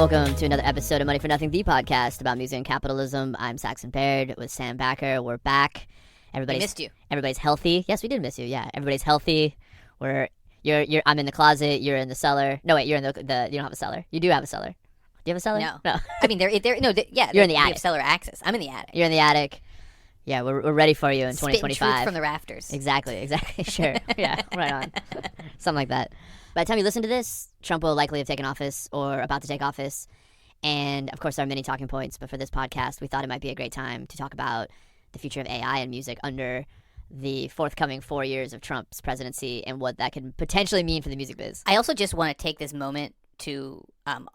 Welcome to another episode of Money for Nothing, the podcast about music and capitalism. I'm Saxon Baird with Sam Backer. We're back. We missed you. Everybody's healthy. Yes, we did miss you. Yeah, everybody's healthy. I'm in the closet. You're in the cellar. No, wait, you're in the you don't have a cellar. You do have a cellar. Do you have a cellar? No. No. I mean, you're in the attic. We have cellar access. I'm in the attic. You're in the attic. Yeah, we're ready for you in 2025. Spitting truth from the rafters. Exactly. Sure. Yeah, right on. Something like that. By the time you listen to this, Trump will likely have taken office or about to take office. And, of course, there are many talking points. But for this podcast, we thought it might be a great time to talk about the future of AI and music under the forthcoming 4 years of Trump's presidency and what that could potentially mean for the music biz. I also just want to take this moment to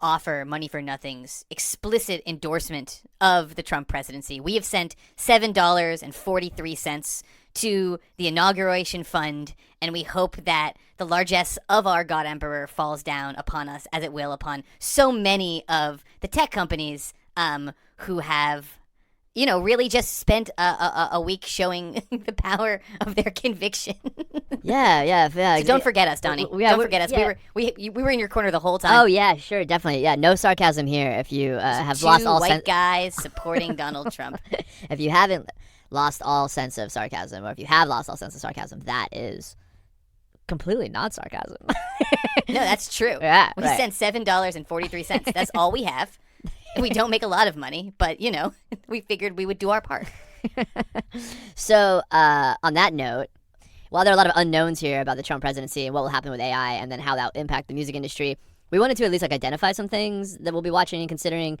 offer Money for Nothing's explicit endorsement of the Trump presidency. We have sent $7.43 to the inauguration fund, and we hope that the largesse of our God Emperor falls down upon us, as it will upon so many of the tech companies who have, really just spent a week showing the power of their conviction. Yeah. So don't forget us, Donnie. Don't forget us. Yeah. We were in your corner the whole time. Oh yeah, sure, definitely. Yeah, no sarcasm here. If you have lost all white guys supporting Donald Trump. If you haven't lost all sense of sarcasm, or if you have lost all sense of sarcasm, that is completely not sarcasm. No, that's true. Yeah, we sent $7.43. That's all we have. We don't make a lot of money, but, we figured we would do our part. So, on that note, while there are a lot of unknowns here about the Trump presidency and what will happen with AI and then how that will impact the music industry, we wanted to at least identify some things that we'll be watching and considering.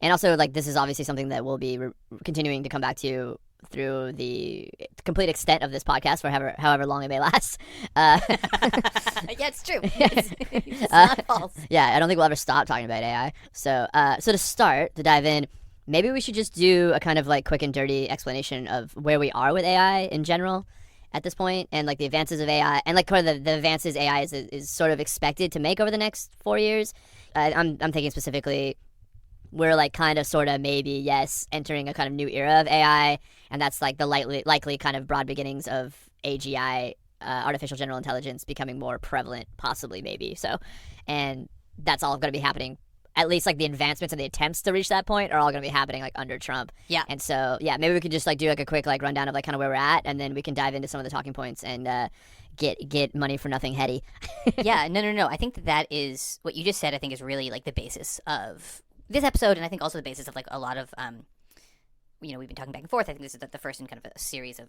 And also, this is obviously something that we'll be continuing to come back to through the complete extent of this podcast for however long it may last. Yeah, it's true. It's not false. Yeah, I don't think we'll ever stop talking about AI. So to dive in, maybe we should just do a kind of quick and dirty explanation of where we are with AI in general at this point, and the advances of AI, and kind of the advances AI is sort of expected to make over the next 4 years. I'm thinking specifically, we're kind of sort of maybe, yes, entering a kind of new era of AI, and that's the likely kind of broad beginnings of AGI, artificial general intelligence, becoming more prevalent, possibly, maybe. So, and that's all going to be happening, at least the advancements and the attempts to reach that point are all going to be happening under Trump. Yeah. And so, yeah, maybe we could just do a quick rundown of kind of where we're at, and then we can dive into some of the talking points and get Money for Nothing heady. Yeah, no. I think that is what you just said. I think is really the basis of this episode, and I think also the basis of a lot of we've been talking back and forth. I think this is the first in kind of a series of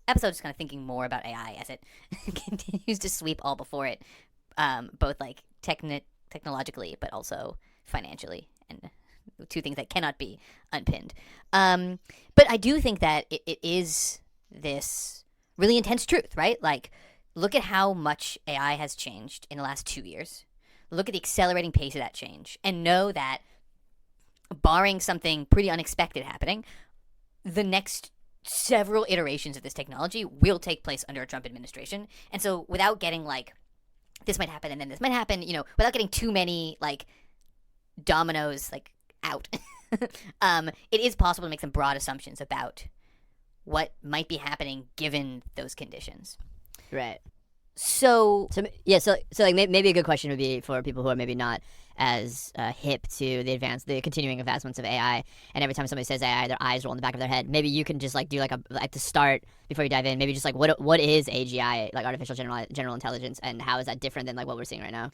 episodes, kind of thinking more about AI as it continues to sweep all before it, both technologically, but also financially, and two things that cannot be unpinned. But I do think that it is this really intense truth, right? Look at how much AI has changed in the last 2 years. Look at the accelerating pace of that change, and know that, barring something pretty unexpected happening, the next several iterations of this technology will take place under a Trump administration. And so without getting this might happen and then this might happen, without getting too many dominoes out, it is possible to make some broad assumptions about what might be happening given those conditions. Right. So maybe a good question would be for people who are maybe not as hip to the continuing advancements of AI, and every time somebody says AI, their eyes roll in the back of their head. Maybe you can just do to start before you dive in. Maybe just what is AGI, artificial general intelligence, and how is that different than what we're seeing right now?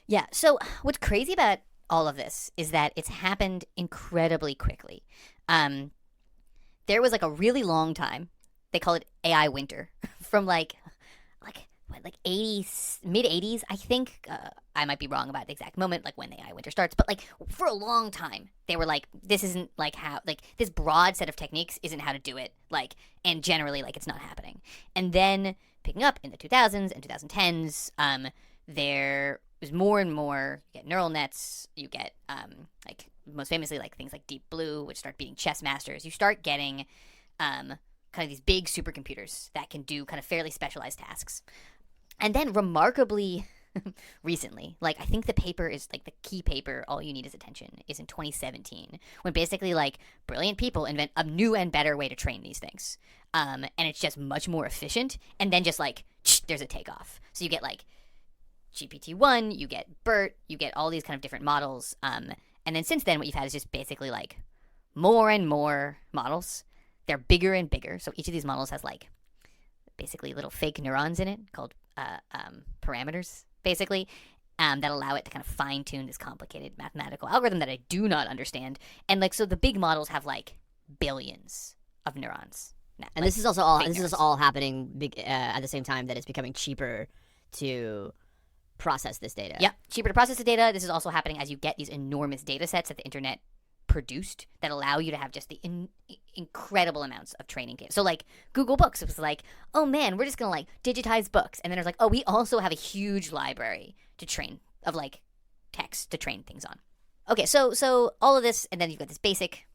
Yeah. So what's crazy about all of this is that it's happened incredibly quickly. There was a really long time. They call it AI winter from mid 80s, I think. I might be wrong about the exact moment, when the AI winter starts, but for a long time they were this isn't how, this broad set of techniques isn't how to do it, and generally it's not happening. And then picking up in the 2000s and 2010s, there was more and more. You get neural nets, you get most famously things like Deep Blue, which start beating chess masters. You start getting kind of these big supercomputers that can do kind of fairly specialized tasks. And then remarkably recently, I think the paper is the key paper, All You Need Is Attention, is in 2017, when basically brilliant people invent a new and better way to train these things. And it's just much more efficient. And then just there's a takeoff. So you get GPT-1, you get BERT, you get all these kind of different models. And then since then, what you've had is just basically like more and more models. They're bigger and bigger. So each of these models has like basically little fake neurons in it called parameters, basically, that allow it to kind of fine tune this complicated mathematical algorithm that I do not understand. And like, so the big models have like billions of neurons. And this is also all happening at the same time that it's becoming cheaper to process this data. Yep, cheaper to process the data. This is also happening as you get these enormous data sets that the internet produced that allow you to have just the incredible amounts of training data. So like Google Books, it was like, oh man, we're just gonna like digitize books, and then there's like, oh, we also have a huge library to train of like text to train things on. Okay, so all of this, and then you've got this basic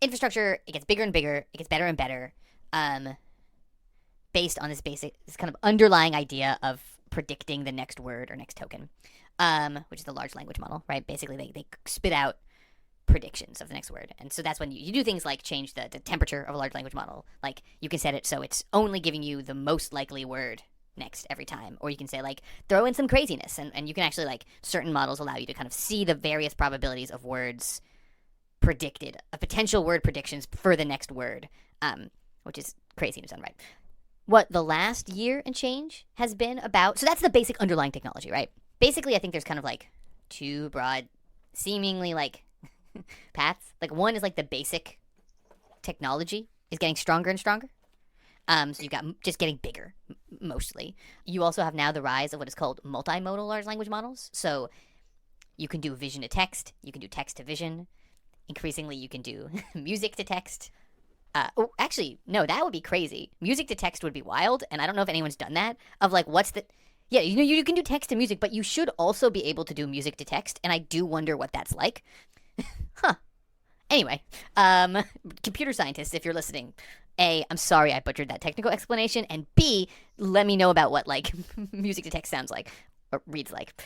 infrastructure. It gets bigger and bigger. It gets better and better, based on this kind of underlying idea of predicting the next word or next token, which is the large language model, right? Basically, they spit out predictions of the next word. And so that's when you do things like change the temperature of a large language model. Like, you can set it so it's only giving you the most likely word next every time. Or you can say, like, throw in some craziness. And you can actually, like, certain models allow you to kind of see the various probabilities of words predicted, of potential word predictions for the next word, which is crazy in its own right. What the last year and change has been about, so that's the basic underlying technology, right? Basically, I think there's kind of like two broad, seemingly like paths. Like, one is like the basic technology is getting stronger and stronger. So you've got just getting bigger, mostly. You also have now the rise of what is called multimodal large language models. So you can do vision to text, you can do text to vision. Increasingly, you can do music to text. Actually, no, that would be crazy. Music to text would be wild, and I don't know if anyone's done that. Of like, what's the... Yeah, you know, you can do text to music, but you should also be able to do music to text, and I do wonder what that's like. Huh. Anyway, computer scientists, if you're listening, A, I'm sorry I butchered that technical explanation, and B, let me know about what, like, music to text sounds like, or reads like.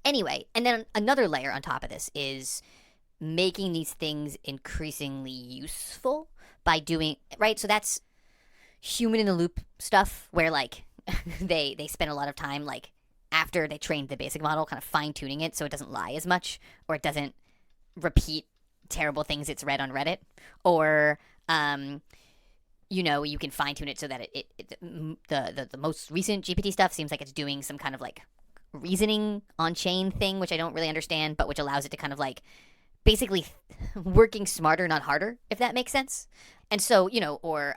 Anyway, and then another layer on top of this is making these things increasingly useful by doing, right? So that's human in the loop stuff where like they spend a lot of time like after they trained the basic model kind of fine tuning it so it doesn't lie as much or it doesn't repeat terrible things it's read on Reddit, or you know, you can fine tune it so that the most recent GPT stuff seems like it's doing some kind of like reasoning on chain thing, which I don't really understand, but which allows it to kind of like basically working smarter, not harder, if that makes sense. And so, you know, or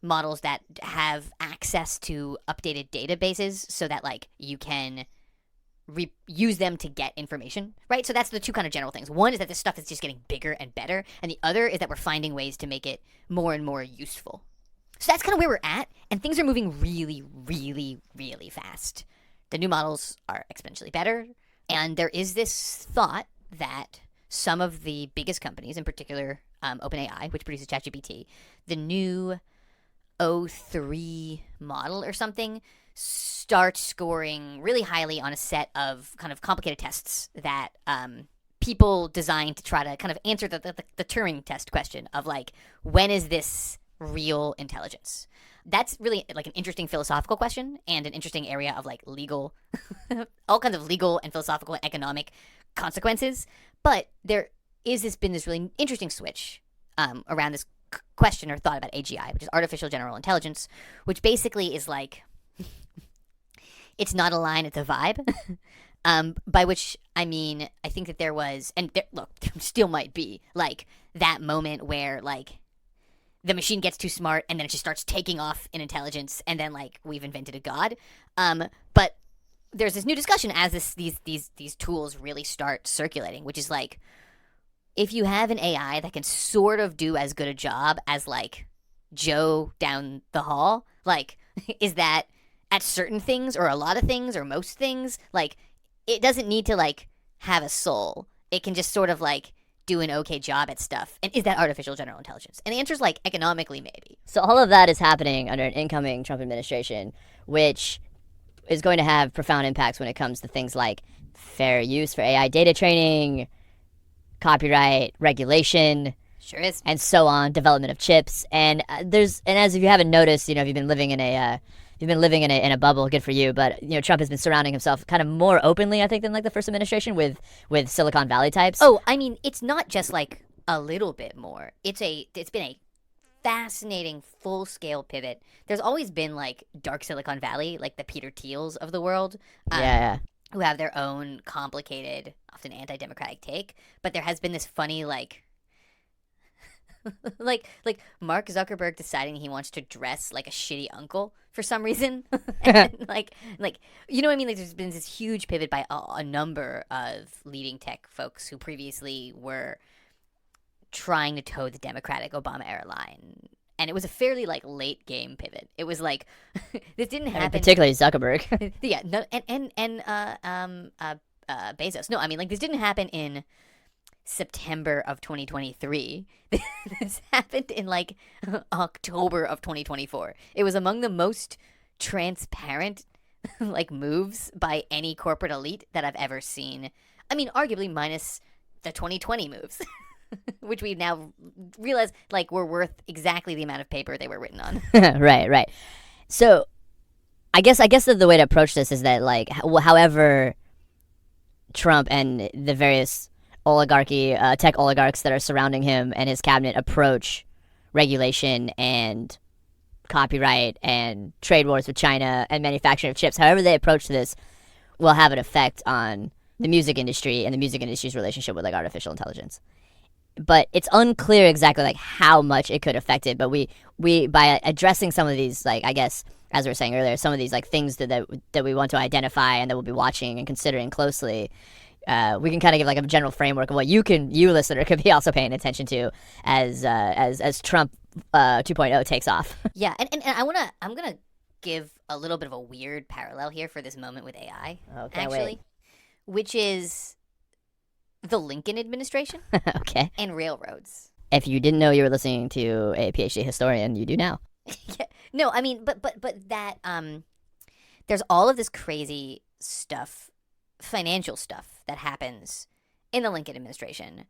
models that have access to updated databases so that, like, you can use them to get information, right? So that's the two kind of general things. One is that this stuff is just getting bigger and better, and the other is that we're finding ways to make it more and more useful. So that's kind of where we're at, and things are moving really, really, really fast. The new models are exponentially better, and there is this thought that some of the biggest companies, in particular OpenAI, which produces ChatGPT, the new O3 model or something, starts scoring really highly on a set of kind of complicated tests that people designed to try to kind of answer the Turing test question of like, when is this real intelligence? That's really like an interesting philosophical question and an interesting area of like legal, all kinds of legal and philosophical and economic consequences. But there is been this really interesting switch around this question or thought about AGI, which is artificial general intelligence, which basically is like, it's not a line, it's a vibe. By which I mean, I think that there was, and there still might be, like that moment where like the machine gets too smart and then it just starts taking off in intelligence, and then like we've invented a god. But there's this new discussion as these tools really start circulating, which is like, if you have an AI that can sort of do as good a job as like Joe down the hall, like, is that at certain things or a lot of things or most things, like, it doesn't need to like have a soul. It can just sort of like do an okay job at stuff. And is that artificial general intelligence? And the answer is like, economically, maybe. So all of that is happening under an incoming Trump administration, which is going to have profound impacts when it comes to things like fair use for AI data training, copyright regulation, sure is, and so on, development of chips. And as if you haven't noticed, you know, if you've been living in a you've been living in a bubble. Good for you. But Trump has been surrounding himself kind of more openly, I think, than like the first administration with Silicon Valley types. Oh, I mean, it's not just like a little bit more. It's been a fascinating full scale pivot. There's always been like dark Silicon Valley, like the Peter Thiels of the world, Yeah. who have their own complicated, often anti-democratic take. But there has been this funny like like Mark Zuckerberg deciding he wants to dress like a shitty uncle for some reason. And like you know what I mean? Like there's been this huge pivot by a number of leading tech folks who previously were trying to toe the Democratic Obama era line. And it was a fairly like late game pivot. It was like this didn't happen. Particularly Zuckerberg. Yeah, no, and Bezos. No, I mean like this didn't happen in September of 2023. This happened in like October of 2024. It was among the most transparent like moves by any corporate elite that I've ever seen. I mean, arguably minus the 2020 moves. Which we now realize like were worth exactly the amount of paper they were written on. Right. So I guess the way to approach this is that like however Trump and the various tech oligarchs that are surrounding him and his cabinet approach regulation and copyright and trade wars with China and manufacturing of chips, however they approach this will have an effect on the music industry and the music industry's relationship with like artificial intelligence. But it's unclear exactly like how much it could affect it. But we by addressing some of these, like I guess as we were saying earlier, some of these like things that we want to identify and that we'll be watching and considering closely, we can kind of give like a general framework of what you listener could be also paying attention to as Trump 2.0 takes off. Yeah, and I'm gonna give a little bit of a weird parallel here for this moment with AI, Wait. which is the Lincoln administration Okay. and railroads. If you didn't know you were listening to a PhD historian, you do now. Yeah. No, I mean, but that there's all of this crazy stuff, financial stuff that happens in the Lincoln administration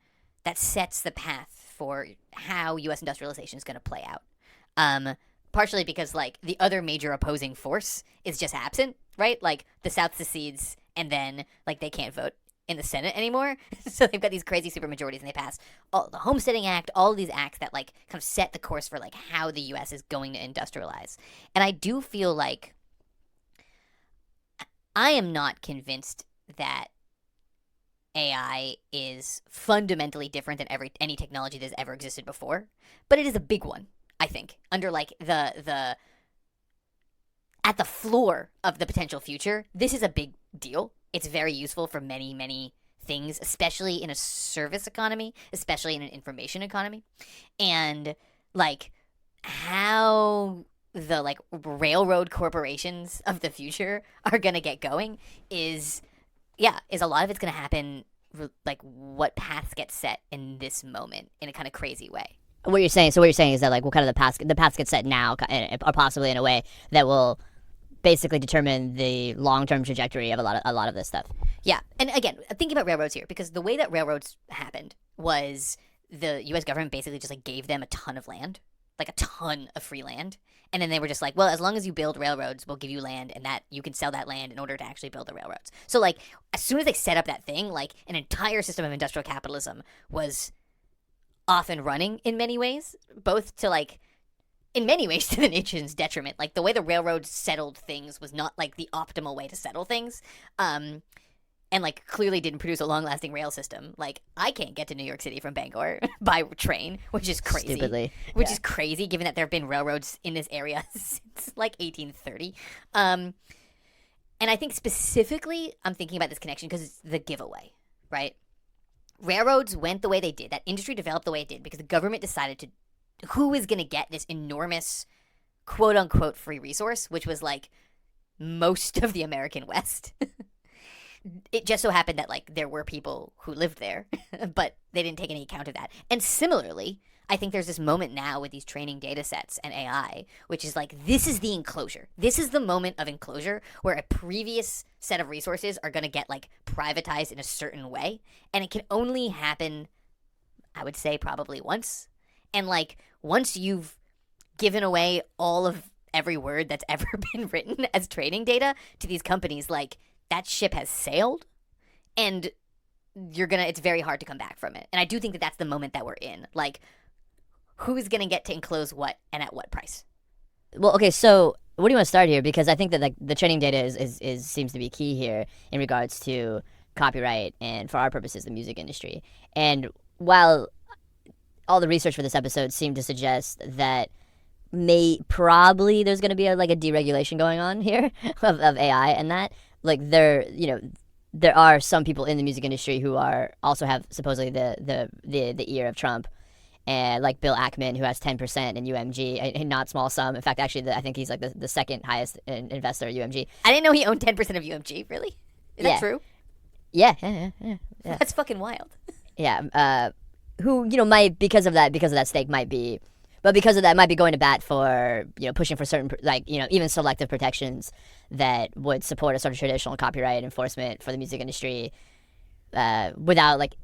that sets the path for how U.S. industrialization is going to play out. Partially because like the other major opposing force is just absent, right? Like the South secedes, and then like they can't vote in the Senate anymore. So they've got these crazy supermajorities, and they pass the Homesteading Act, all of these acts that like kind of set the course for like how the U.S. is going to industrialize. And I do feel like I am not convinced that AI is fundamentally different than any technology that's ever existed before, but it is a big one, I think, under like the at the floor of the potential future. This is a big deal. It's very useful for many, many things, especially in a service economy, especially in an information economy. And like how the like railroad corporations of the future are going to get going is a lot of it's going to happen like what paths get set in this moment in a kind of crazy way. What you're saying is that like what kind of the paths get set now, or possibly in a way that will basically determine the long-term trajectory of a lot of this stuff. Yeah, and again, thinking about railroads here, because the way that railroads happened was the U.S. government basically just like gave them a ton of land, like a ton of free land, and then they were just like, well, as long as you build railroads, we'll give you land, and that you can sell that land in order to actually build the railroads. So like as soon as they set up that thing, like an entire system of industrial capitalism was off and running in many ways, both to like in many ways to the nation's detriment. Like the way the railroads settled things was not like the optimal way to settle things. And like clearly didn't produce a long-lasting rail system. Like I can't get to New York City from Bangor by train, which is crazy. Stupidly. Which is crazy given that there have been railroads in this area since like 1830. And I think specifically I'm thinking about this connection because it's the giveaway, right? Railroads went the way they did. That industry developed the way it did because the government decided to who is going to get this enormous quote-unquote free resource, which was like most of the American West. It just so happened that like there were people who lived there, but they didn't take any account of that. And similarly, I think there's this moment now with these training data sets and AI, which is like, this is the enclosure. This is the moment of enclosure where a previous set of resources are going to get like privatized in a certain way. And it can only happen, I would say, probably once. And like, once you've given away all of every word that's ever been written as training data to these companies, like that ship has sailed, and it's very hard to come back from it. And I do think that that's the moment that we're in. Like, who's gonna get to enclose what and at what price? Well, okay, so where do you want to start here? Because I think that like the training data is seems to be key here in regards to copyright and, for our purposes, the music industry. And while all the research for this episode seemed to suggest that probably there's going to be like a deregulation going on here of AI, and that like there are some people in the music industry who are also have supposedly the ear of Trump, and like Bill Ackman, who has 10% in UMG, a not small sum. In fact, actually, I think he's like the second highest investor at UMG. I didn't know he owned 10% of UMG. Really? Is that true? Yeah. That's fucking wild. Yeah. Who might because of that stake might be, but because of that might be going to bat for pushing for certain like even selective protections that would support a sort of traditional copyright enforcement for the music industry, without like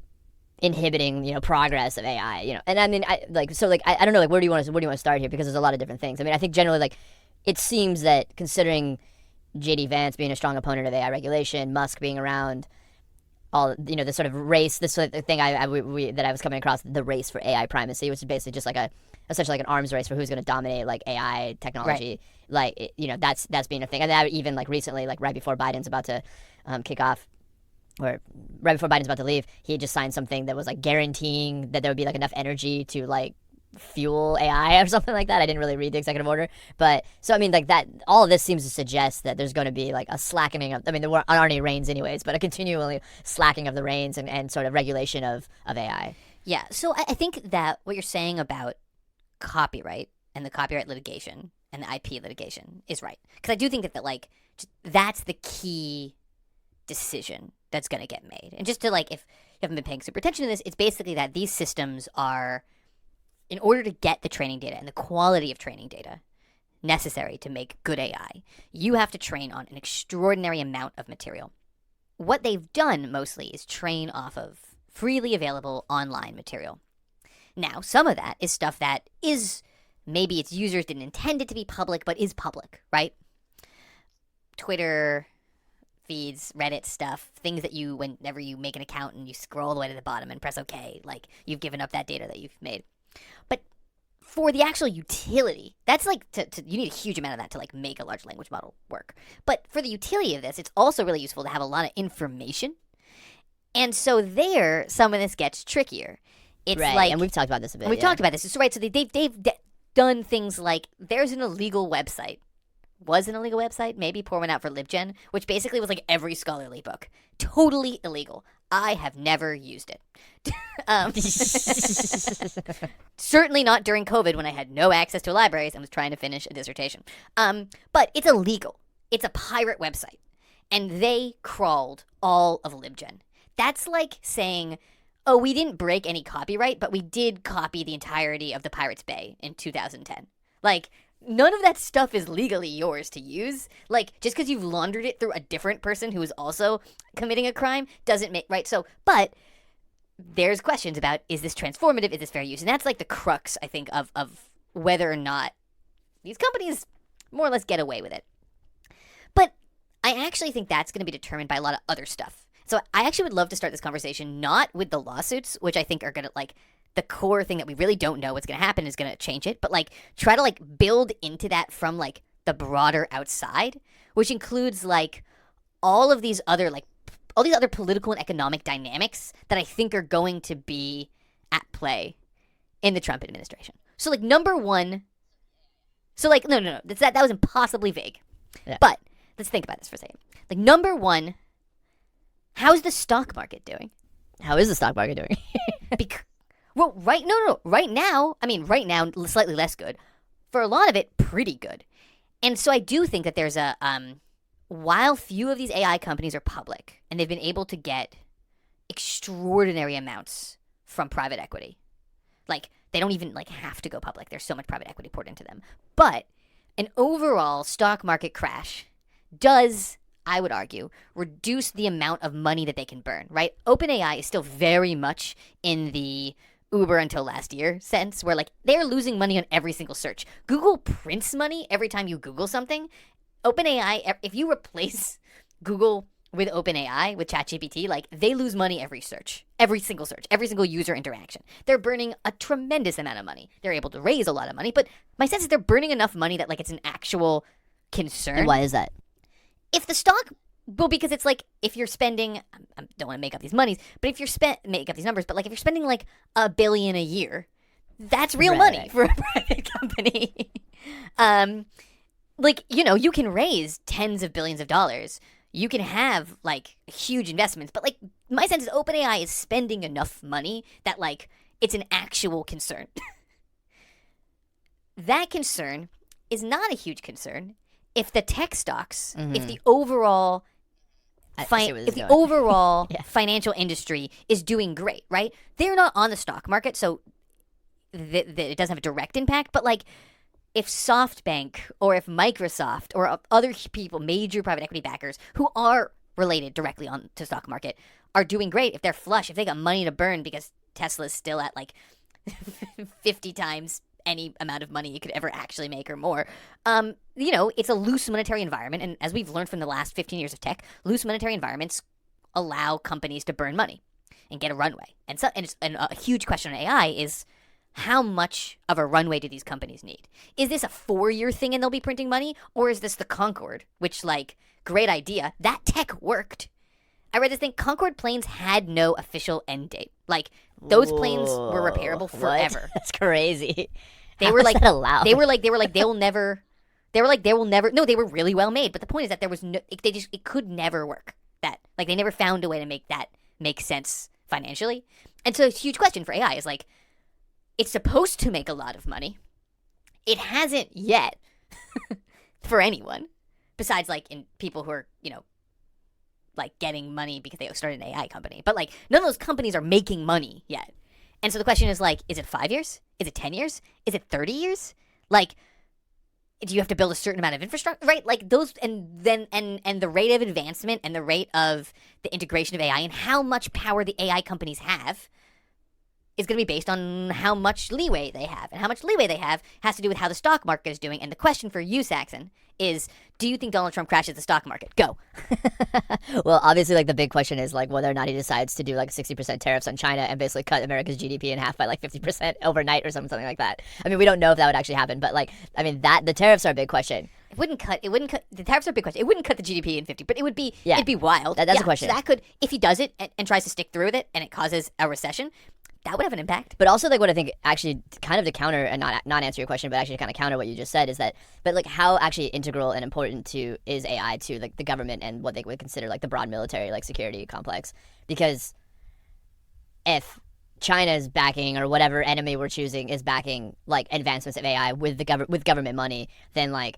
inhibiting progress of AI. And I mean I don't know, like where do you want to start here, because there's a lot of different things. I mean, I think generally like it seems that, considering JD Vance being a strong opponent of AI regulation, Musk being around, all the sort of race, this sort of thing that I was coming across, the race for AI primacy, which is basically just like essentially like an arms race for who's going to dominate like AI technology. Right. Like that's being a thing. And that even like recently, like right before Biden's about to kick off, or right before Biden's about to leave, he just signed something that was like guaranteeing that there would be like enough energy to like fuel AI or something like that. I didn't really read the executive order, but so I mean, like that, all of this seems to suggest that there's going to be like a slackening of. I mean, there aren't any reins anyways, but a continually slacking of the reins and sort of regulation of AI. Yeah. So I think that what you're saying about copyright and the copyright litigation and the IP litigation is right, because I do think that like that's the key decision that's going to get made. And just to like, if you haven't been paying super attention to this, it's basically that these systems are, in order to get the training data and the quality of training data necessary to make good AI, you have to train on an extraordinary amount of material. What they've done mostly is train off of freely available online material. Now, some of that is stuff that is, maybe its users didn't intend it to be public, but is public, right? Twitter feeds, Reddit stuff, things that you, whenever you make an account and you scroll all the way to the bottom and press OK, like you've given up that data that you've made. But for the actual utility, that's like, you need a huge amount of that to like make a large language model work. But for the utility of this, it's also really useful to have a lot of information. And so there, some of this gets trickier. It's right, like, and we've talked about this a bit. We've talked about this. So right, so they've done things like, there's an illegal website. Was an illegal website, maybe pour one out for LibGen, which basically was like every scholarly book. Totally illegal. I have never used it. Certainly not during COVID, when I had no access to libraries and was trying to finish a dissertation. But it's illegal. It's a pirate website. And they crawled all of LibGen. That's like saying, oh, we didn't break any copyright, but we did copy the entirety of the Pirates Bay in 2010. Like, none of that stuff is legally yours to use. Like, just because you've laundered it through a different person who is also committing a crime doesn't make, right? So, but there's questions about, is this transformative? Is this fair use? And that's like the crux, I think, of whether or not these companies more or less get away with it. But I actually think that's going to be determined by a lot of other stuff. So I actually would love to start this conversation not with the lawsuits, which I think are going to, like, the core thing that we really don't know what's going to happen is going to change it, but like try to like build into that from like the broader outside, which includes like all these other political and economic dynamics that I think are going to be at play in the Trump administration. So like number one, so like no, that was impossibly vague. Yeah. But let's think about this for a second. Like number one, how's the stock market doing? How is the stock market doing? Well, right now, slightly less good. For a lot of it, pretty good. And so I do think that there's a, while few of these AI companies are public, and they've been able to get extraordinary amounts from private equity. Like, they don't even, like, have to go public. There's so much private equity poured into them. But an overall stock market crash does, I would argue, reduce the amount of money that they can burn, right? OpenAI is still very much in the Uber until last year sense, where like they're losing money on every single search. Google prints money every time you Google something. OpenAI, if you replace Google with OpenAI, with ChatGPT, like they lose money every search, every single search, every single user interaction. They're burning a tremendous amount of money. They're able to raise a lot of money, but my sense is they're burning enough money that like it's an actual concern. And why is that? If the stock, well, because it's like if you're spending, I don't want to make up these monies, but if you're make up these numbers, but like if you're spending like $1 billion a year, that's real money for a private company. Like, you know, you can raise tens of billions of dollars. You can have like huge investments, but like my sense is OpenAI is spending enough money that like it's an actual concern. That concern is not a huge concern if the tech stocks, if the overall Yeah. financial industry is doing great, right? They're not on the stock market, so it doesn't have a direct impact, but like if SoftBank or if Microsoft or other people, major private equity backers who are related directly on to stock market are doing great, if they're flush, if they got money to burn because Tesla's still at like 50 times any amount of money you could ever actually make or more, you know, it's a loose monetary environment. And as we've learned from the last 15 years of tech, loose monetary environments allow companies to burn money and get a runway. And a huge question on AI is, how much of a runway do these companies need? Is this a 4-year thing and they'll be printing money? Or is this the Concorde, which, like, great idea. That tech worked. I read this thing. Concorde planes had no official end date. Like, those planes were repairable forever. What? That's crazy. They How were is like, that allowed? they were like, they will never, no, they were really well made. But the point is that there was no, it could never work. That, like, they never found a way to make that make sense financially. And so it's a huge question for AI is like, it's supposed to make a lot of money. It hasn't yet for anyone, besides like in people who are, you know, like getting money because they started an AI company. But like none of those companies are making money yet. And so the question is like, is it 5 years? Is it 10 years? Is it 30 years? Like, do you have to build a certain amount of infrastructure, right? Like those, and then and the rate of advancement and the rate of the integration of AI and how much power the AI companies have is going to be based on how much leeway they have. And how much leeway they have has to do with how the stock market is doing. And the question for you, Saxon, is do you think Donald Trump crashes the stock market? Go. Well, obviously, like the big question is like whether or not he decides to do like 60% tariffs on China and basically cut America's GDP in half by like 50% overnight or something like that. I mean, we don't know if that would actually happen, but like, I mean, the tariffs are a big question. It wouldn't cut, the tariffs are a big question. It wouldn't cut the GDP in 50, but it would be, it'd be wild. That's a question. So that could, if he does it and tries to stick through with it and it causes a recession, that would have an impact. But also, like, what I think actually kind of to counter and not answer your question, but actually kind of counter what you just said is that, but like, how actually integral and important to is AI to like the government and what they would consider like the broad military like security complex? Because if China's backing or whatever enemy we're choosing is backing like advancements of AI with with government money, then like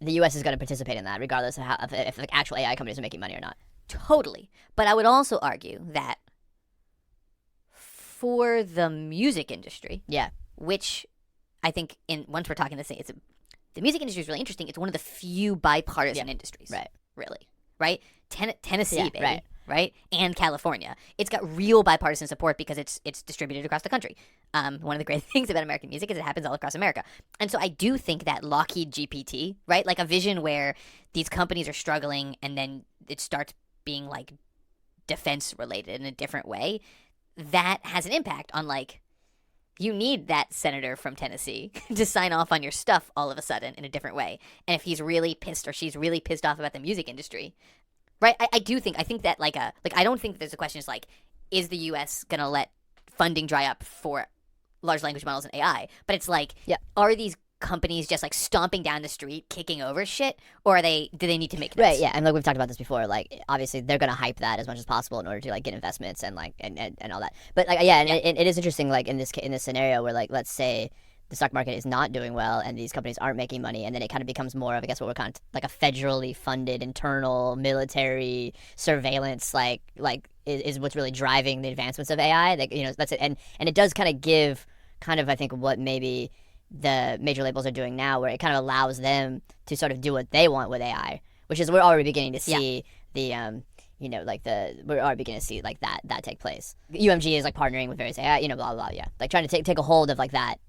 the U.S. is going to participate in that regardless of how if like actual AI companies are making money or not. Totally. But I would also argue that for the music industry, which I think once we're talking this thing, the music industry is really interesting. It's one of the few bipartisan industries, really, right? Tennessee, baby, right? And California. It's got real bipartisan support because it's distributed across the country. One of the great things about American music is it happens all across America. And so I do think that Lockheed GPT, right? Like a vision where these companies are struggling and then it starts being like defense related in a different way, that has an impact on like, you need that senator from Tennessee to sign off on your stuff all of a sudden in a different way. And if he's really pissed or she's really pissed off about the music industry, right? I think that like I don't think there's a question is like, is the U.S. gonna let funding dry up for large language models and AI? But it's like, are these companies just like stomping down the street, kicking over shit, or do they need to make notes? Right, yeah, and like we've talked about this before, like obviously they're gonna hype that as much as possible in order to like get investments and like and all that. But like it is interesting like in this scenario where like let's say the stock market is not doing well and these companies aren't making money, and then it kind of becomes more of I guess what we're kind of like a federally funded internal military surveillance like is what's really driving the advancements of AI. Like that's it, and it does kind of give kind of I think what maybe the major labels are doing now, where it kind of allows them to sort of do what they want with AI, which is we're already beginning to see the like we are beginning to see like that take place. UMG is like partnering with various AI, blah blah blah. Yeah, like trying to take a hold of like that.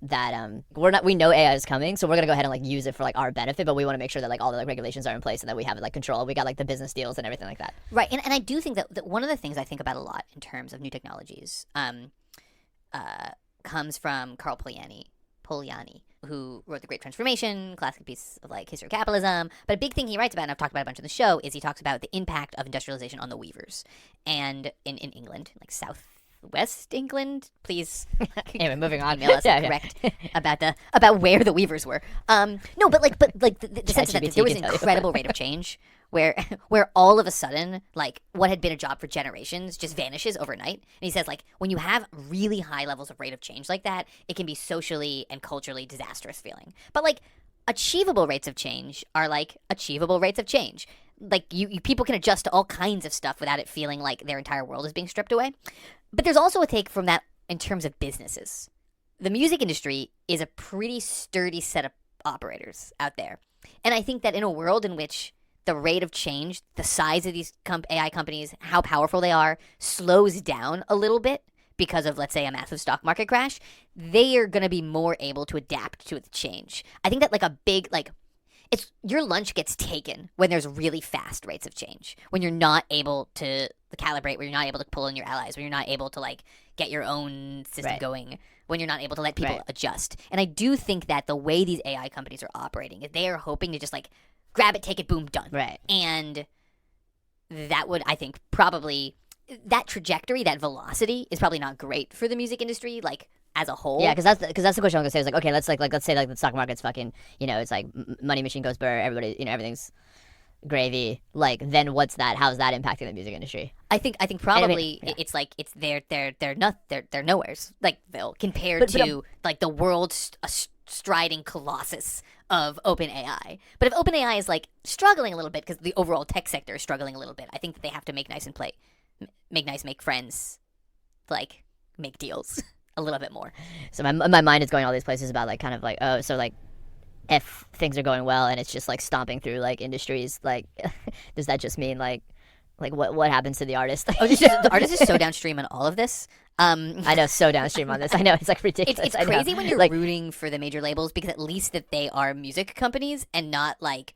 We know AI is coming, so we're gonna go ahead and like use it for like our benefit, but we want to make sure that like all the like regulations are in place and that we have it like control. We got like the business deals and everything like that. Right, and I do think that one of the things I think about a lot in terms of new technologies comes from Carl Polanyi, who wrote The Great Transformation, classic piece of like history of capitalism. But a big thing he writes about, and I've talked about a bunch on the show, is he talks about the impact of industrialization on the weavers. And in England, like southwest England, please. Anyway, moving on. Email us correct about where the weavers were. No, but the sense that there was an incredible rate of change where all of a sudden, like, what had been a job for generations just vanishes overnight. And he says, like, when you have really high levels of rate of change like that, it can be socially and culturally disastrous feeling. But, like, achievable rates of change are, like, achievable rates of change. Like, you people can adjust to all kinds of stuff without it feeling like their entire world is being stripped away. But there's also a take from that in terms of businesses. The music industry is a pretty sturdy set of operators out there. And I think that in a world in which the rate of change, the size of these AI companies, how powerful they are, slows down a little bit because of, let's say, a massive stock market crash, they are going to be more able to adapt to the change. I think that like a big, like, it's your lunch gets taken when there's really fast rates of change, when you're not able to calibrate, when you're not able to pull in your allies, when you're not able to like get your own system going, when you're not able to let people adjust. And I do think that the way these AI companies are operating is they are hoping to just like grab it, take it, boom, done. Right. And that would, I think, probably, that trajectory, that velocity is probably not great for the music industry, like, as a whole. Yeah, because that's the question I'm gonna say. Is like, okay, let's say like the stock market's fucking, it's like money machine goes burr, everybody, everything's gravy. Like, then what's that? How's that impacting the music industry? I think probably it's like it's they're nowheres, like, Phil, compared to like the world's striding colossus of OpenAI. But if OpenAI is like struggling a little bit because the overall tech sector is struggling a little bit, I think that they have to make nice and make friends, like make deals a little bit more. So my mind is going all these places about like kind of like, oh, so like if things are going well and it's just like stomping through like industries, like does that just mean like what happens to the artist? The artist is so downstream on all of this. I know, so downstream on this. I know, it's like ridiculous. It's crazy when you're like rooting for the major labels because at least that they are music companies and not like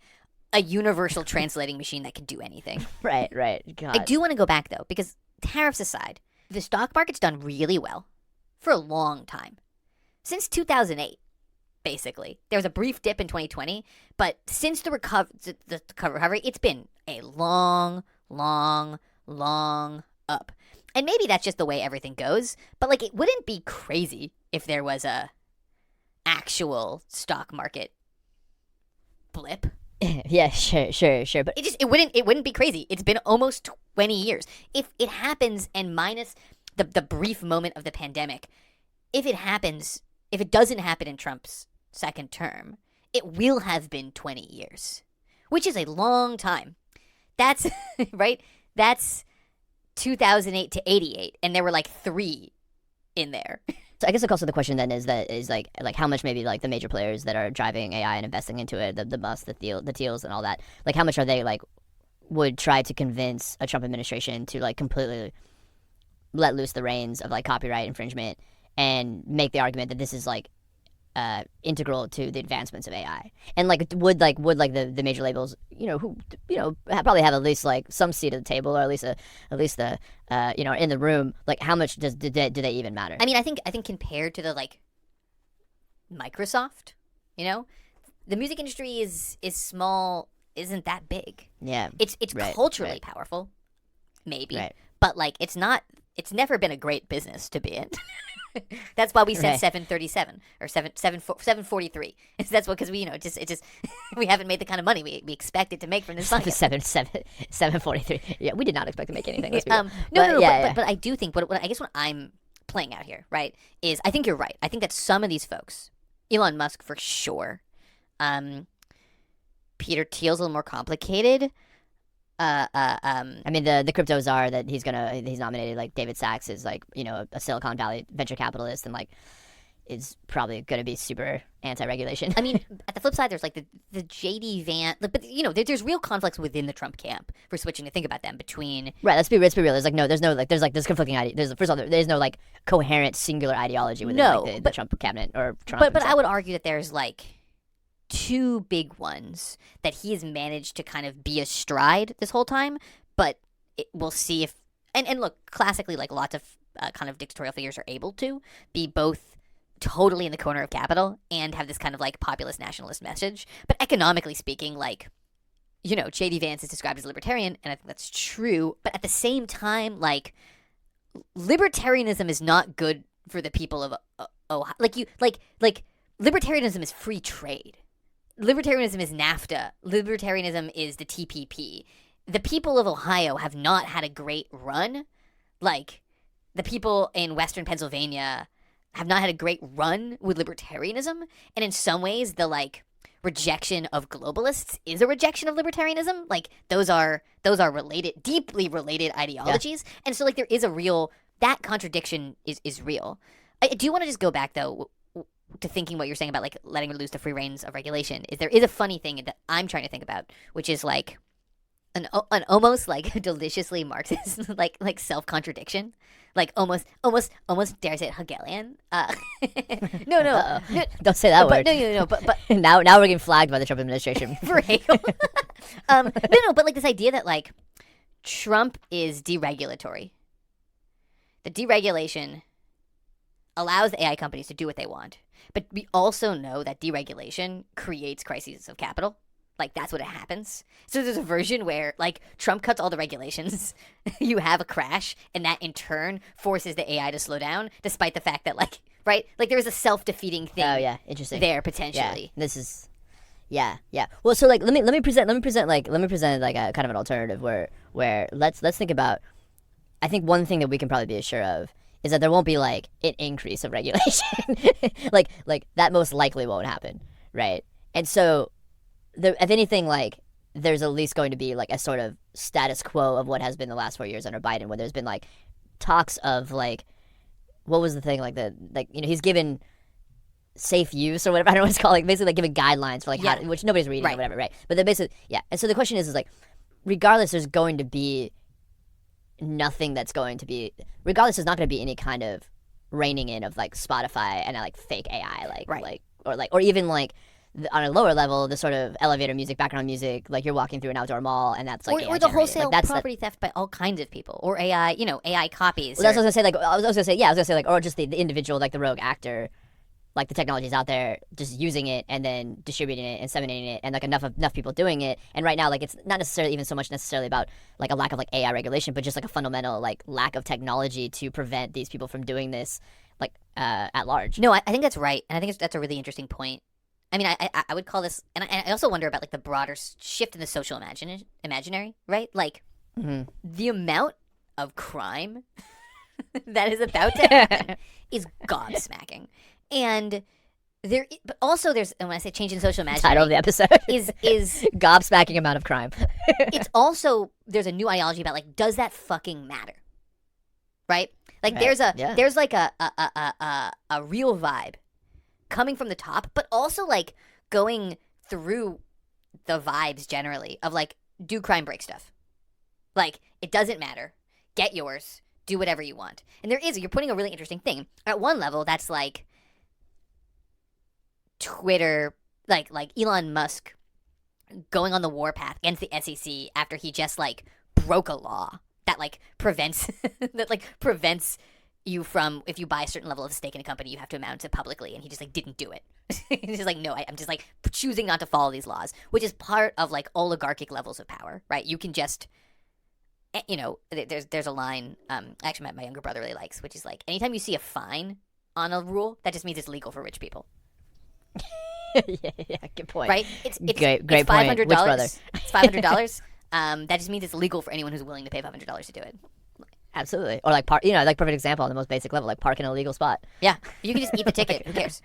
a universal translating machine that can do anything. Right. God. I do want to go back though, because tariffs aside, the stock market's done really well for a long time. Since 2008, basically. There was a brief dip in 2020, but since the recovery, it's been a long up. And maybe that's just the way everything goes, but like it wouldn't be crazy if there was a actual stock market blip. Yeah, sure, but it wouldn't be crazy. It's been almost 20 years. If it happens, and minus the brief moment of the pandemic, if it doesn't happen in Trump's second term, it will have been 20 years, which is a long time. That's right. That's 2008 to 88, and there were like 3 in there. So I guess also the question then is like how much maybe like the major players that are driving AI and investing into it, the Musk, the Thiels and all that, like how much are they like would try to convince a Trump administration to like completely let loose the reins of like copyright infringement and make the argument that this is like integral to the advancements of AI, and like would the major labels, who probably have at least like some seat at the table, or at least the in the room, like how much do they even matter? I mean, I think compared to the like Microsoft, the music industry is small, isn't that big. Yeah, it's culturally powerful, maybe, but like it's never been a great business to be in. That's why we said 737 or 743. That's what, because we we haven't made the kind of money we expected to make from this. 743. Yeah, we did not expect to make anything. But I do think what I guess what I'm playing out here, right, is I think you're right. I think that some of these folks, Elon Musk for sure, Peter Thiel's a little more complicated. I mean, the crypto czar that he's nominated, like David Sachs, is like a Silicon Valley venture capitalist, and like is probably going to be super anti-regulation. I mean, at the flip side, there's like the JD Vance, but you know, there's real conflicts within the Trump camp for switching to think about them between. Right. Let's be real. There's conflicting ideas. First of all, there's no like coherent singular ideology within the Trump cabinet or Trump. But I would argue that there's like two big ones that he has managed to kind of be astride this whole time. But we'll see if and look, classically, like lots of kind of dictatorial figures are able to be both totally in the corner of capital and have this kind of like populist nationalist message. But economically speaking, like, you know, J.D. Vance is described as libertarian, and I think that's true. But at the same time, like, libertarianism is not good for the people of Ohio. Like libertarianism is free trade. Libertarianism is NAFTA. Libertarianism is the TPP. The people of Ohio have not had a great run. Like, the people in Western Pennsylvania have not had a great run with libertarianism, and in some ways the like rejection of globalists is a rejection of libertarianism. Like those are related, deeply related ideologies. Yeah. And so like there is a real, that contradiction is real. I do want to just go back though to thinking what you're saying about like letting loose the free reins of regulation. There is a funny thing that I'm trying to think about, which is like an almost like deliciously Marxist like self-contradiction. Like almost dare I say it, Hegelian. No, don't say that word. No, but now we're getting flagged by the Trump administration for Hegel. No, but like this idea that like Trump is deregulatory. The deregulation allows the AI companies to do what they want, but we also know that deregulation creates crises of capital. Like, that's what it happens. So there's a version where, like, Trump cuts all the regulations, you have a crash, and that, in turn, forces the AI to slow down, despite the fact that, like, right? Like, there is a self-defeating thing interesting. there, potentially. Yeah, this is... Yeah. Well, so, like, let me present like a kind of an alternative where let's think about... I think one thing that we can probably be sure of is that there won't be, like, an increase of regulation. like, that most likely won't happen, right? And so... if anything, like, there's at least going to be, like, a sort of status quo of what has been the last 4 years under Biden, where there's been, like, talks of, like, what was the thing, like, he's given safe use or whatever, I don't know what it's called, like, basically, like, giving guidelines for, like, how, which nobody's reading or whatever, right? But then basically, and so the question is, like, regardless, there's going to be nothing that's going to be, regardless, there's not going to be any kind of reining in of, like, Spotify and, like, fake AI, or even, like, on a lower level, the sort of elevator music, background music, like you're walking through an outdoor mall, and that's like or the wholesale property theft by all kinds of people, or AI, AI copies. Well, that's what I was gonna say. Like I was gonna say, like, or just the individual, like the rogue actor, like the technology's out there, just using it and then distributing it and disseminating it, and like enough people doing it. And right now, like it's not necessarily even so much necessarily about like a lack of like AI regulation, but just like a fundamental like lack of technology to prevent these people from doing this, like at large. No, I think that's right, and I think that's a really interesting point. I mean, I would call this, and I also wonder about like the broader shift in the social imaginary, right? Like the amount of crime that is about to happen is gobsmacking, and but also there's, and when I say change in social imaginary, title of the episode is gobsmacking amount of crime. It's also, there's a new ideology about like, does that fucking matter, right? Like there's like a real vibe coming from the top, but also like going through the vibes generally of like, do crime, break stuff. Like, it doesn't matter. Get yours. Do whatever you want. And you're putting a really interesting thing. At one level, that's like Twitter, like Elon Musk going on the warpath against the SEC after he just like broke a law that like prevents you from, if you buy a certain level of stake in a company, you have to announce it publicly, and he just like didn't do it. He's just like, no, I'm just like choosing not to follow these laws, which is part of like oligarchic levels of power, right? You can just, there's a line actually my younger brother really likes, which is like, anytime you see a fine on a rule, that just means it's legal for rich people. yeah, good point. Right? It's great $500. point. Which brother? It's $500. That just means it's legal for anyone who's willing to pay $500 to do it. Absolutely. Or like like perfect example on the most basic level, like park in a legal spot. Yeah, you can just eat the ticket. Who cares?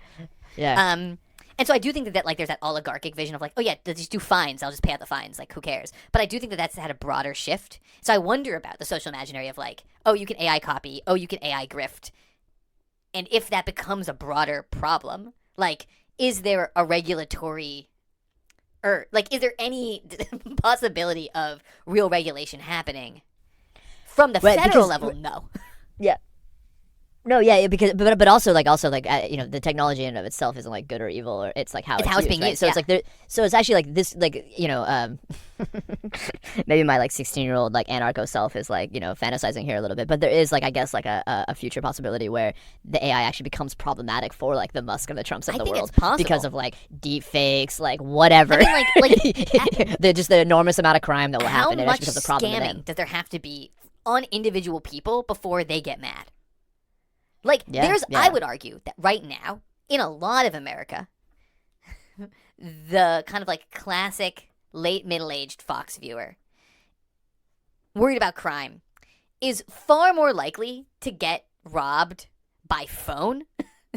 Yeah. And so I do think that like there's that oligarchic vision of like, oh yeah, let's just do fines. I'll just pay out the fines. Like, who cares? But I do think that that's had a broader shift. So I wonder about the social imaginary of like, oh, you can AI copy. Oh, you can AI grift. And if that becomes a broader problem, like, is there a regulatory, or like, is there any possibility of real regulation happening from the federal level? No. Yeah. No, yeah, because but also like the technology in and of itself isn't like good or evil, or it's like how it's being used, right? used. So Yeah. it's like there, so it's actually like this, like maybe my like 16-year-old like anarcho self is like fantasizing here a little bit, but there is like I guess like a future possibility where the AI actually becomes problematic for like the Musk and the Trumps of I the think world it's possible. because of like deep fakes, like whatever. I mean, just the enormous amount of crime that will how happen, and it much actually becomes a problem to scamming them. does there have to be on individual people before they get mad? Like, Yeah. I would argue that right now, in a lot of America, the kind of like classic late middle-aged Fox viewer worried about crime is far more likely to get robbed by phone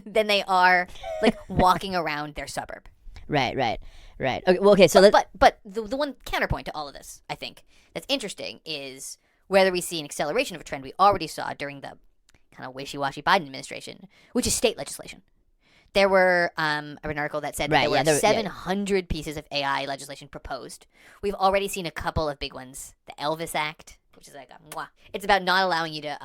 than they are like walking around their suburb. Right. Okay, well, okay, so But the one counterpoint to all of this, I think, that's interesting is whether we see an acceleration of a trend we already saw during the kind of wishy-washy Biden administration, which is state legislation. There were an article that said that there were 700 pieces of AI legislation proposed. We've already seen a couple of big ones. The Elvis Act, which is like it's about not allowing you to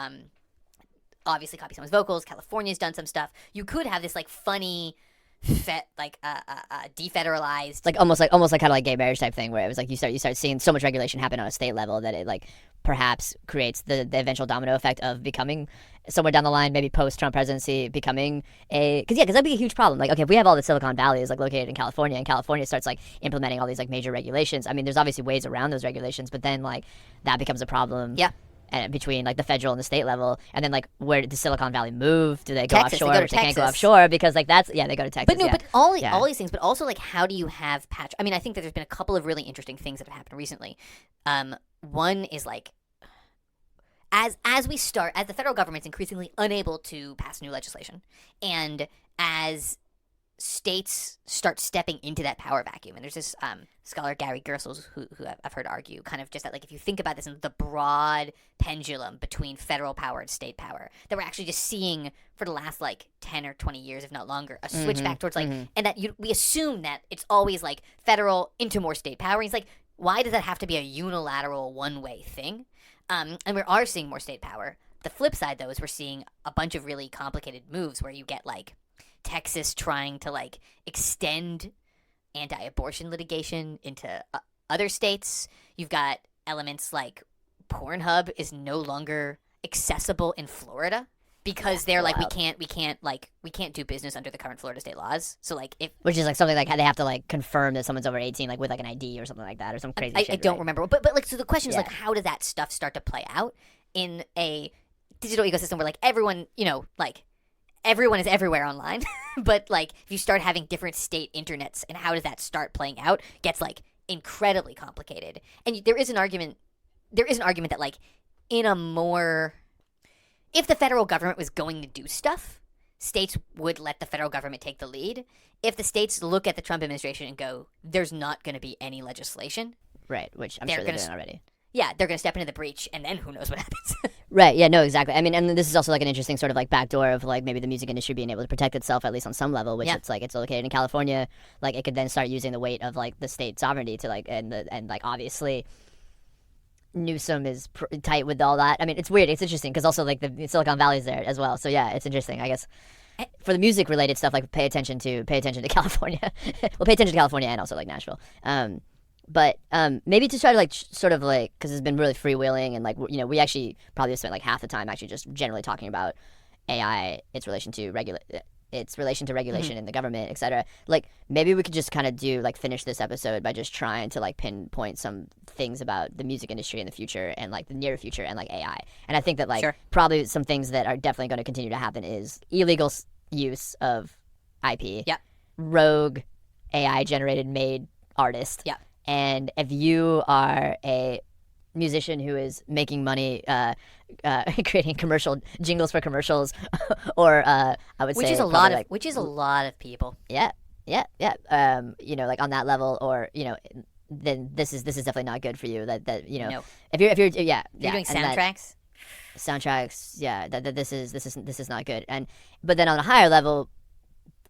obviously copy someone's vocals. California's done some stuff. You could have this like funny, defederalized, like almost like kind of like gay marriage type thing, where it was like you start seeing so much regulation happen on a state level that it like perhaps creates the eventual domino effect of becoming somewhere down the line, maybe post Trump presidency, becoming because that'd be a huge problem. Like, okay, if we have all the Silicon Valley is like located in California, and California starts like implementing all these like major regulations. I mean, there's obviously ways around those regulations, but then like that becomes a problem. Yeah. And between like the federal and the state level, and then like where did the Silicon Valley move? Do they go Texas, offshore? they go to which they can't go Texas. offshore because like that's they go to Texas. But no, yeah. but all these things, but also like how do you have patch? I mean, I think that there's been a couple of really interesting things that have happened recently. One is like as the federal government's increasingly unable to pass new legislation, and as states start stepping into that power vacuum, and there's this scholar Gary Gersels who I've heard argue kind of just that like if you think about this in the broad pendulum between federal power and state power, that we're actually just seeing for the last like 10 or 20 years, if not longer, a switch back towards like and that we assume that it's always like federal into more state power. And he's like, why does that have to be a unilateral one-way thing? And we are seeing more state power. The flip side though is we're seeing a bunch of really complicated moves where you get like Texas trying to like extend anti-abortion litigation into other states. You've got elements like Pornhub is no longer accessible in Florida because they're like we can't do business under the current Florida state laws. So like which is like something like they have to like confirm that someone's over 18 like with like an ID or something like that or some crazy shit. I don't right? remember, but like so the question is like how does that stuff start to play out in a digital ecosystem where like everyone like everyone is everywhere online, but like if you start having different state internets and how does that start playing out gets like incredibly complicated. And there is an argument that like in a more if the federal government was going to do stuff, states would let the federal government take the lead. If the states look at the Trump administration and go, there's not going to be any legislation. Right, which I'm sure they're doing already. Yeah, they're going to step into the breach, and then who knows what happens. Right, yeah, no, exactly. I mean, and this is also like an interesting sort of like backdoor of like maybe the music industry being able to protect itself at least on some level, which it's like it's located in California. Like it could then start using the weight of like the state sovereignty to like and like obviously Newsom is tight with all that. I mean, it's weird. It's interesting because also like the Silicon Valley is there as well. So yeah, it's interesting. I guess for the music related stuff, like pay attention to California. Well, pay attention to California and also like Nashville. But maybe to try to like sort of like because it's been really freewheeling and like we actually probably spent like half the time actually just generally talking about AI, its relation to regulation in the government, etc. Like maybe we could just kind of finish this episode by just trying to like pinpoint some things about the music industry in the future and like the near future and like AI. And I think that like probably some things that are definitely going to continue to happen is illegal use of IP, rogue AI generated made artist, and if you are a musician who is making money creating commercial jingles for commercials or I would say which is a lot of people. Like on that level, or then this is definitely not good for you. That No. if you're doing soundtracks. soundtracks. Yeah, that this is not good. And but then on a higher level,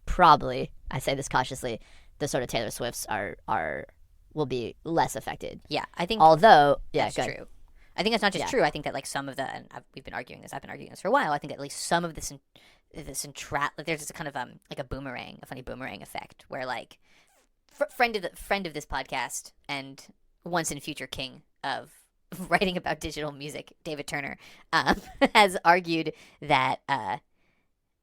probably I say this cautiously, the sort of Taylor Swifts are will be less affected. Yeah, I think Although, yeah, that's good. true. I think that's not just Yeah. true. I think that like some of the and we've been arguing this. I've been arguing this for a while. I think at least some of this entrap like there's this kind of like a boomerang, a funny boomerang effect where like friend of this podcast and once and future king of writing about digital music, David Turner, has argued that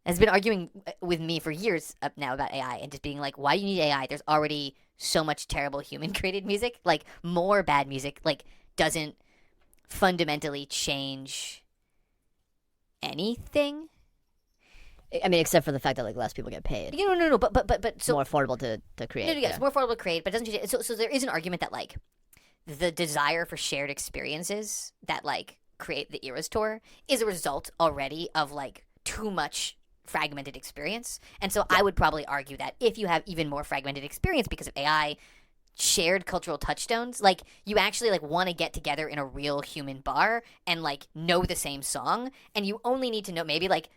has been arguing with me for years up now about AI and just being like, why do you need AI? There's already so much terrible human created music. Like more bad music like doesn't fundamentally change anything. I mean, except for the fact that like less people get paid. No. But so More affordable to create. no, yeah, it's more affordable to create, but it doesn't change. So there is an argument that like the desire for shared experiences that like create the Eras tour is a result already of like too much fragmented experience. And so I would probably argue that if you have even more fragmented experience because of AI, shared cultural touchstones, like you actually like want to get together in a real human bar and like know the same song, and you only need to know maybe like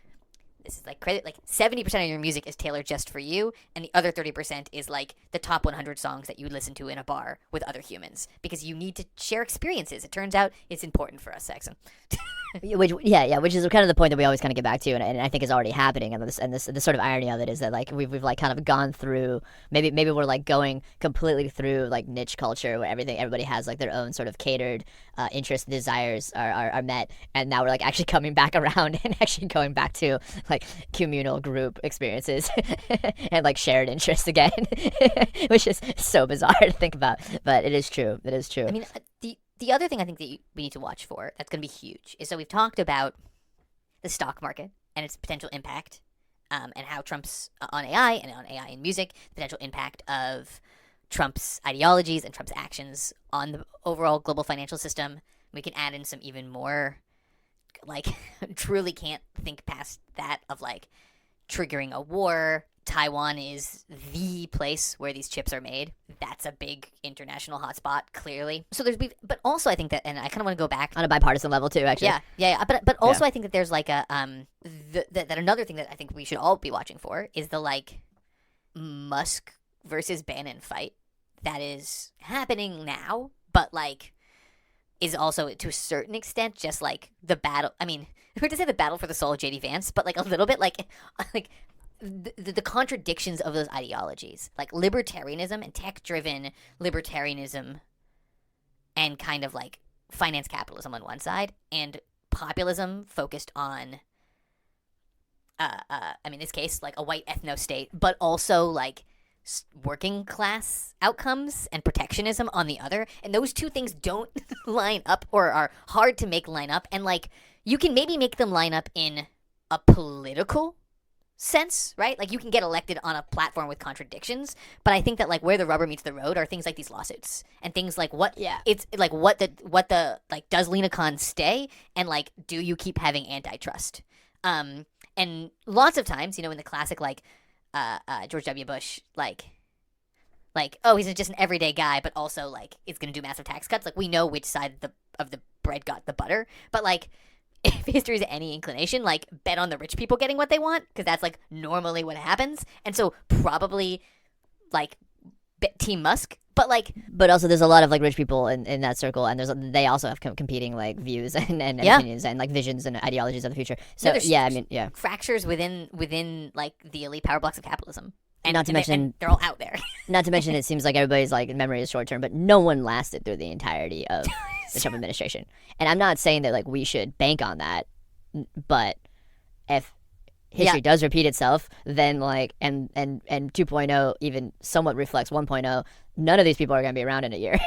this is like credit like 70% of your music is tailored just for you, and the other 30% is like the top 100 songs that you listen to in a bar with other humans because you need to share experiences. It turns out it's important for us, Saxon. Which is kind of the point that we always kind of get back to, and I think is already happening. And this the sort of irony of it is that like we've like kind of gone through maybe we're like going completely through like niche culture where everybody has like their own sort of catered interests, desires are met, and now we're like actually coming back around and actually going back to like communal group experiences and like shared interests again, which is so bizarre to think about, but it is true. It is true. I mean, the other thing I think that we need to watch for that's going to be huge is so we've talked about the stock market and its potential impact, and how Trump's on AI and on AI in music, the potential impact of Trump's ideologies and Trump's actions on the overall global financial system. We can add in some even more, like, truly can't think past that of like triggering a war. Taiwan is the place where these chips are made. That's a big international hotspot, clearly. So but also I think that, and I kind of want to go back On a bipartisan level too, actually. yeah. But also I think that there's like a that another thing that I think we should all be watching for is the like Musk versus Bannon fight that is happening now, but like is also to a certain extent just like the battle. I mean, we're to say the battle for the soul of JD Vance, but like a little bit like the contradictions of those ideologies, like libertarianism and tech-driven libertarianism, and kind of like finance capitalism on one side, and populism focused on, I mean, in this case, like a white ethno-state, but also like working class outcomes and protectionism on the other, and those two things don't line up or are hard to make line up, and like you can maybe make them line up in a political sense, right? Like you can get elected on a platform with contradictions, but I think that like where the rubber meets the road are things like these lawsuits and things like it's like what the like does Lena Khan stay, and like do you keep having antitrust, and lots of times, you know, in the classic like George W. Bush like oh, he's just an everyday guy, but also like is going to do massive tax cuts, like we know which side of the bread got the butter, but like if history is any inclination, like bet on the rich people getting what they want, because that's like normally what happens. And so probably like Team Musk, but also there's a lot of like rich people in that circle, and they also have competing like views and opinions and like visions and ideologies of the future. So I mean, fractures within like the elite power blocks of capitalism. And not to mention they're all out there. Not to mention, it seems like everybody's like memory is short term, but no one lasted through the entirety of the Trump administration. And I'm not saying that like we should bank on that, but if history does repeat itself, then like and 2.0 even somewhat reflects 1.0, none of these people are going to be around in a year.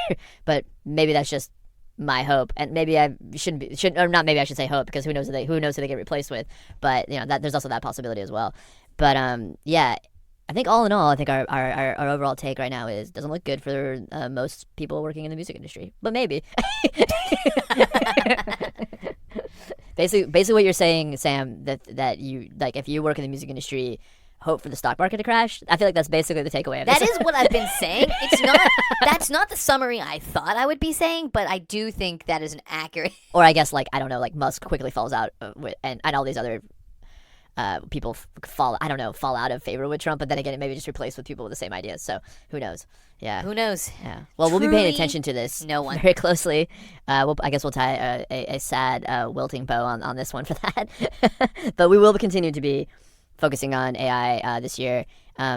But maybe that's just my hope, and maybe I shouldn't or not. Maybe I should say hope, because who knows who they get replaced with. But you know that there's also that possibility as well. But I think all in all, I think our overall take right now is doesn't look good for most people working in the music industry. But maybe. Basically what you're saying, Sam, that you like if you work in the music industry, hope for the stock market to crash. I feel like that's basically the takeaway of That this. is what I've been saying. It's not. That's not the summary I thought I would be saying, but I do think that is an accurate. Or I guess like I don't know, like Musk quickly falls out and all these other people fall out of favor with Trump, but then again it maybe just replaced with people with the same ideas. So who knows? Yeah. Who knows? Yeah. Well, we'll be paying attention to this No one. very closely. I guess we'll tie a sad wilting bow on this one for that. But we will continue to be focusing on AI this year.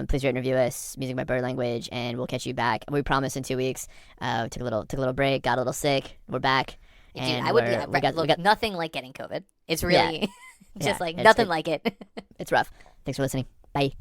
Please rate and review us, Music by Bird Language, and we'll catch you back. We promise in 2 weeks. Took a little break, got a little sick. We're back. Dude, And I would. we got nothing like getting COVID. It's really Yeah. just Yeah, like nothing like it. it's rough. Thanks for listening. Bye.